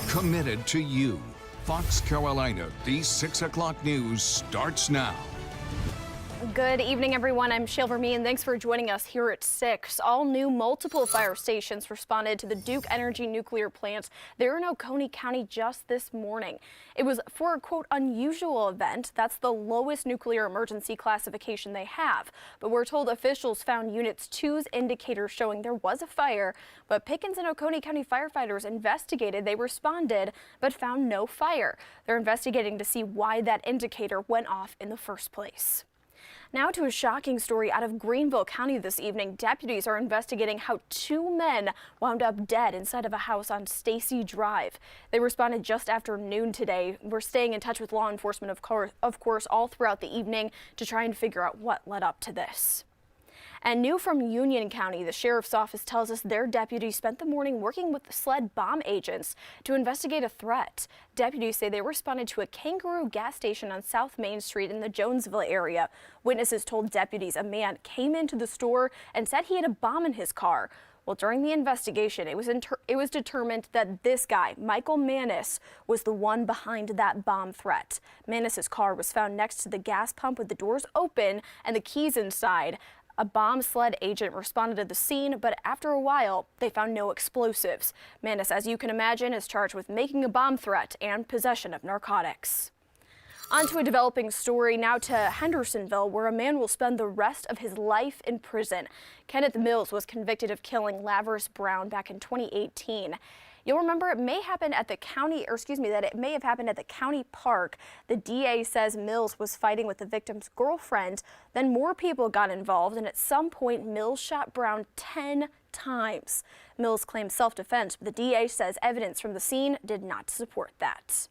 committed to you. Fox Carolina, the 6 o'clock news starts now. Good evening, everyone. I'm Shale Remien. Thanks for joining us here at 6. All new multiple fire stations responded to the Duke Energy nuclear plant there in Oconee County just this morning. It was for a, quote, unusual event. That's the lowest nuclear emergency classification they have. But we're told officials found Units 2's indicators showing there was a fire. But Pickens and Oconee County firefighters investigated. They responded, but found no fire. They're investigating to see why that indicator went off in the first place. Now to a shocking story out of Greenville County this evening. Deputies are investigating how 2 men wound up dead inside of a house on Stacy Drive. They responded just after noon today. We're staying in touch with law enforcement, of course, all throughout the evening to try and figure out what led up to this. And new from Union County, the sheriff's office tells us their deputies spent the morning working with the sled bomb agents to investigate a threat. Deputies say they responded to a Kangaroo gas station on South Main Street in the Jonesville area. Witnesses told deputies a man came into the store and said he had a bomb in his car. Well, during the investigation, it was determined that this guy, Michael Manis, was the one behind that bomb threat. Manis's car was found next to the gas pump with the doors open and the keys inside. A bomb sled agent responded to the scene, but after a while, they found no explosives. Manis, as you can imagine, is charged with making a bomb threat and possession of narcotics. On to a developing story now to Hendersonville, where a man will spend the rest of his life in prison. Kenneth Mills was convicted of killing Laverice Brown back in 2018. You'll remember it may have happened at the county park. The DA says Mills was fighting with the victim's girlfriend. Then more people got involved, and at some point Mills shot Brown 10 times. Mills claims self-defense, but the DA says evidence from the scene did not support that.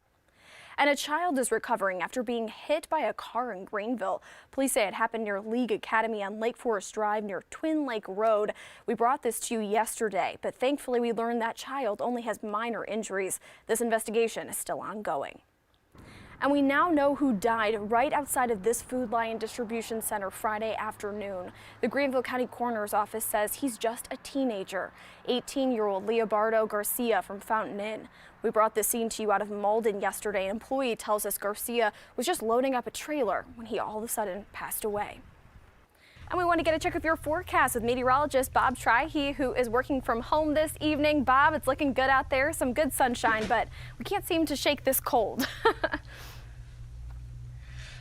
And a child is recovering after being hit by a car in Greenville. Police say it happened near League Academy on Lake Forest Drive near Twin Lake Road. We brought this to you yesterday, but thankfully we learned that child only has minor injuries. This investigation is still ongoing. And we now know who died right outside of this Food Lion distribution center Friday afternoon. The Greenville County Coroner's office says he's just a teenager, 18-year-old Leobardo Garcia from Fountain Inn. We brought this scene to you out of Malden yesterday. An employee tells us Garcia was just loading up a trailer when he all of a sudden passed away. And we want to get a check of your forecast with meteorologist Bob Trihey, who is working from home this evening. Bob, it's looking good out there, some good sunshine, but we can't seem to shake this cold.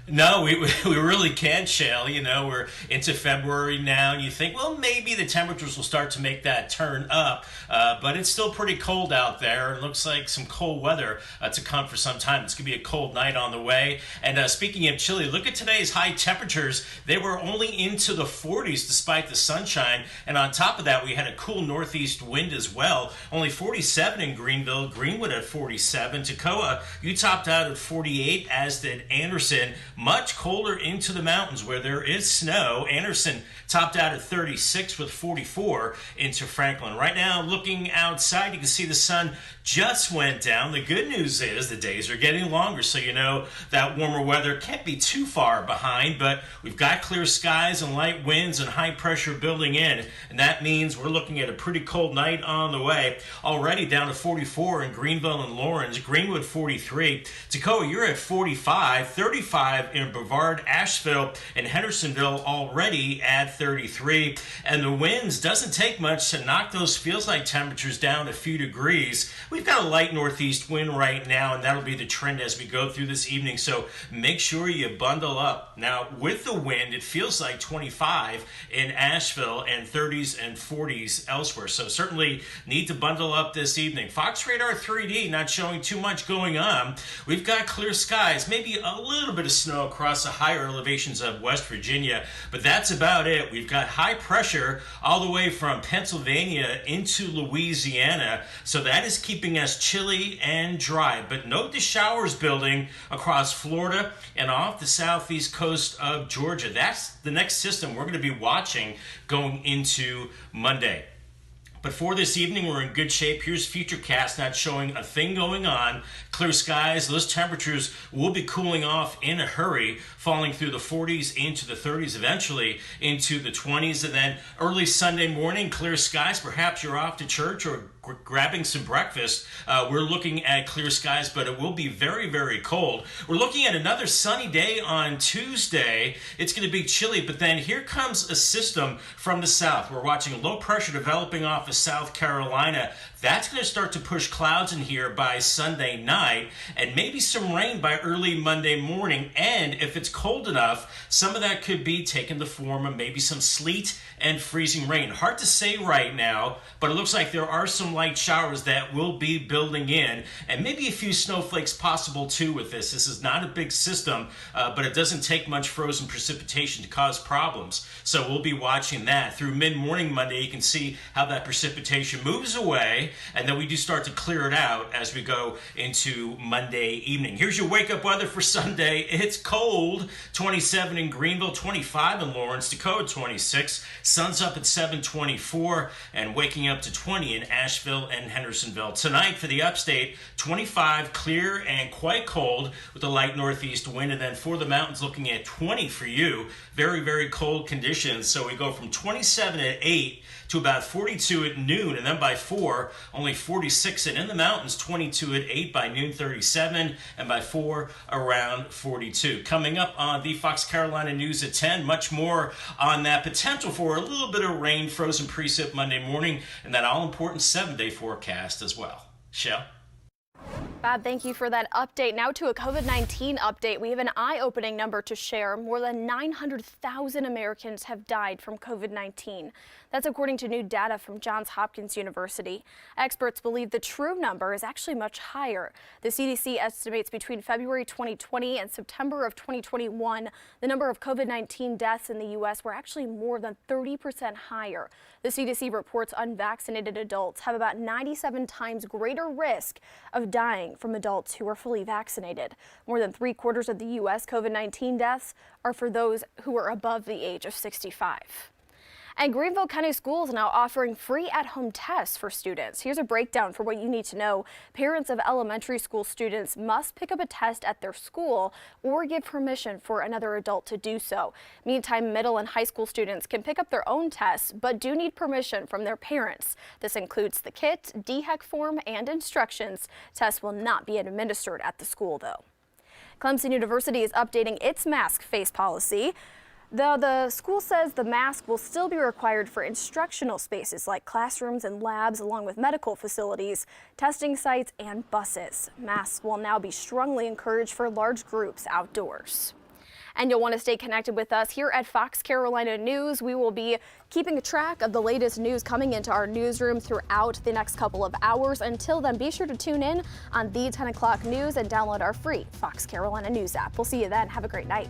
No, we really can't, Shale. You know, we're into February now, and you think, well, maybe the temperatures will start to make that turn up, but it's still pretty cold out there. It looks like some cold weather to come for some time. It's going to be a cold night on the way. And speaking of chilly, look at today's high temperatures. They were only into the 40s despite the sunshine, and on top of that, we had a cool northeast wind as well. Only 47 in Greenville, Greenwood at 47. Toccoa, you topped out at 48, as did Anderson. Much colder into the mountains where there is snow. Anderson topped out at 36 with 44 into Franklin. Right now, looking outside, you can see the sun just went down. The good news is the days are getting longer, so you know that warmer weather can't be too far behind, but we've got clear skies and light winds and high pressure building in, and that means we're looking at a pretty cold night on the way. Already down to 44 in Greenville and Lawrence, Greenwood 43. Toccoa, you're at 45, 35 in Brevard, Asheville, and Hendersonville already at 33. And the winds doesn't take much to knock those feels-like temperatures down a few degrees. We've got a light northeast wind right now, and that'll be the trend as we go through this evening, so make sure you bundle up. Now, with the wind, it feels like 25 in Asheville and 30s and 40s elsewhere, so certainly need to bundle up this evening. Fox Radar 3D not showing too much going on. We've got clear skies, maybe a little bit of snow across the higher elevations of West Virginia, but that's about it. We've got high pressure all the way from Pennsylvania into Louisiana, so that is keeping us chilly and dry. But note the showers building across Florida and off the southeast coast of Georgia. That's the next system we're going to be watching going into Monday. But for this evening, we're in good shape. Here's Futurecast not showing a thing going on. Clear skies. Those temperatures will be cooling off in a hurry, falling through the 40s into the 30s, eventually into the 20s. And then early Sunday morning, clear skies. Perhaps you're off to church or grabbing some breakfast. We're looking at clear skies, but it will be very, very cold. We're looking at another sunny day on Tuesday. It's going to be chilly, but then here comes a system from the south. We're watching low pressure developing off of South Carolina. That's going to start to push clouds in here by Sunday night, and maybe some rain by early Monday morning. And if it's cold enough, some of that could be taking the form of maybe some sleet and freezing rain. Hard to say right now, but it looks like there are some light showers that will be building in, and maybe a few snowflakes possible too with this. This is not a big system, but it doesn't take much frozen precipitation to cause problems. So we'll be watching that. Through mid-morning Monday, you can see how that precipitation moves away, and then we do start to clear it out as we go into Monday evening. Here's your wake-up weather for Sunday. It's cold, 27 in Greenville, 25 in Lawrence, Dakota, 26. Sun's up at 7:24, and waking up to 20 in Asheville and Hendersonville. Tonight for the upstate, 25, clear and quite cold with a light northeast wind. And then for the mountains, looking at 20 for you. Very, very cold conditions. So we go from 27 at 8 to about 42 at noon, and then by 4, only 46, and in the mountains, 22 at 8, by noon 37, and by 4, around 42. Coming up on the Fox Carolina News at 10, much more on that potential for a little bit of rain, frozen precip Monday morning, and that all-important 7-day forecast as well. Shale? Bob, thank you for that update. Now to a COVID-19 update. We have an eye-opening number to share. More than 900,000 Americans have died from COVID-19. That's according to new data from Johns Hopkins University. Experts believe the true number is actually much higher. The CDC estimates between February 2020 and September of 2021, the number of COVID-19 deaths in the U.S. were actually more than 30% higher. The CDC reports unvaccinated adults have about 97 times greater risk of dying from adults who are fully vaccinated. More than 3/4 of the U.S. COVID-19 deaths are for those who are above the age of 65. And Greenville County Schools now offering free at-home tests for students. Here's a breakdown for what you need to know. Parents of elementary school students must pick up a test at their school or give permission for another adult to do so. Meantime, middle and high school students can pick up their own tests, but do need permission from their parents. This includes the kit, DHEC form, and instructions. Tests will not be administered at the school, though. Clemson University is updating its mask face policy. The school says the mask will still be required for instructional spaces like classrooms and labs, along with medical facilities, testing sites, and buses. Masks will now be strongly encouraged for large groups outdoors. And you'll want to stay connected with us here at Fox Carolina News. We will be keeping track of the latest news coming into our newsroom throughout the next couple of hours. Until then, be sure to tune in on the 10 o'clock news and download our free Fox Carolina News app. We'll see you then. Have a great night.